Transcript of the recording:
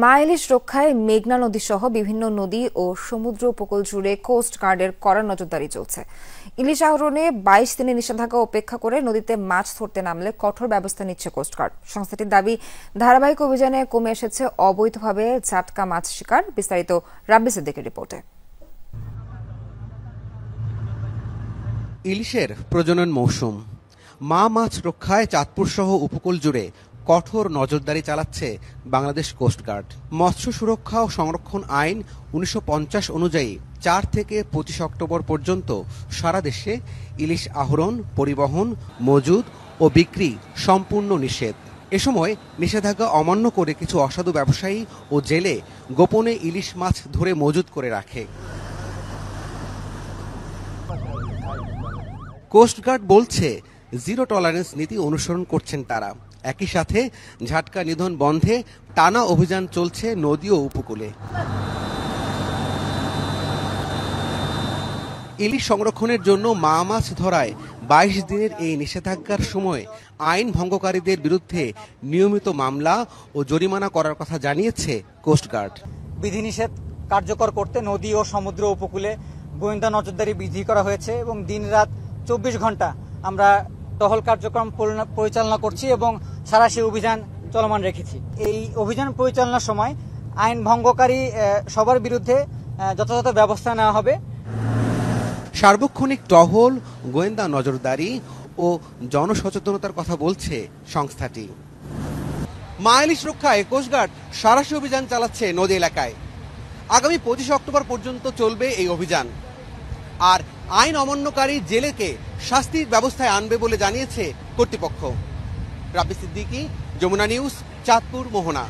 মা ইলিশ রক্ষায় মেঘনা নদী সহ বিভিন্ন নদী ও সমুদ্র উপকূল জুড়ে কোস্ট গার্ডের কড়া নজরদারি চলছে। ইলিশ আহরণে ২২ দিনের নিষেধাজ্ঞা উপেক্ষা করে নদীতে মাছ ধরতে নামলে কঠোর ব্যবস্থা নিচ্ছে কোস্টগার্ড। সংস্থাটির দাবি, ধারাবাহিক অভিযানে কমে এসেছে অবৈধভাবে জাটকা মাছ শিকার। বিস্তারিত রাব্বি সিদ্দিকের রিপোর্টে। ইলিশের প্রজনন মৌসুম, মা মাছ রক্ষায় চাঁদপুর সহ উপকূল জুড়ে কঠোর নজরদারি চালাচ্ছে বাংলাদেশ কোস্টগার্ড। মৎস্য সুরক্ষা ও সংরক্ষণ আইন ১৯৫০ অনুযায়ী ৪ থেকে ২৫ অক্টোবর পর্যন্ত সারা দেশে ইলিশ আহরণ, পরিবহন, মজুদ ও বিক্রি সম্পূর্ণ নিষেধ। এ সময় নিষেধাজ্ঞা অমান্য করে কিছু অসাধু ব্যবসায়ী ও জেলে গোপনে ইলিশ মাছ ধরে মজুদ করে রাখে। কোস্টগার্ড বলছে, জিরো টলারেন্স নীতি অনুসরণ করছেন তারা। একই সাথে ঝাটকা নিধন বন্ধে টানা অভিযান চলছে নদী ও উপকূলে। ইলিশ সংরক্ষণের জন্য মা মাছ ধরায় ২২ দিনের এই নিষেধাজ্ঞার সময় আইন ভঙ্গকারীদের বিরুদ্ধে নিয়মিত মামলা ও জরিমানা করার কথা জানিয়েছে কোস্টগার্ড। বিধিনিষেধ কার্যকর করতে নদী ও সমুদ্র উপকূলে গোয়েন্দা নজরদারি বৃদ্ধি করা হয়েছে এবং দিনরাত ২৪ ঘন্টা আমরা টহল কার্যক্রম পরিচালনা করছি এবং সাঁড়াশি অভিযান চলমান রেখেছি। এই অভিযান পরিচালনার সময় আইন ভঙ্গকারী সবার বিরুদ্ধে যথাযথ ব্যবস্থা নেওয়া হবে। সার্বক্ষণিক টহল, গোয়েন্দা নজরদারি ও জনসচেতনতার কথা বলছে সংস্থাটি। মা ইলিশ রক্ষায় কোস্টগার্ড সাঁড়াশি অভিযান চালাচ্ছে নদী এলাকায়। আগামী ২৫ অক্টোবর পর্যন্ত চলবে এই অভিযান। আর আইন অমান্যকারী জেলেকে শাস্তির ব্যবস্থায় আনবে বলে জানিয়েছে কর্তৃপক্ষ। রাব্বি সিদ্দিকী, যমুনা নিউজ, চাঁদপুর, মোহনা।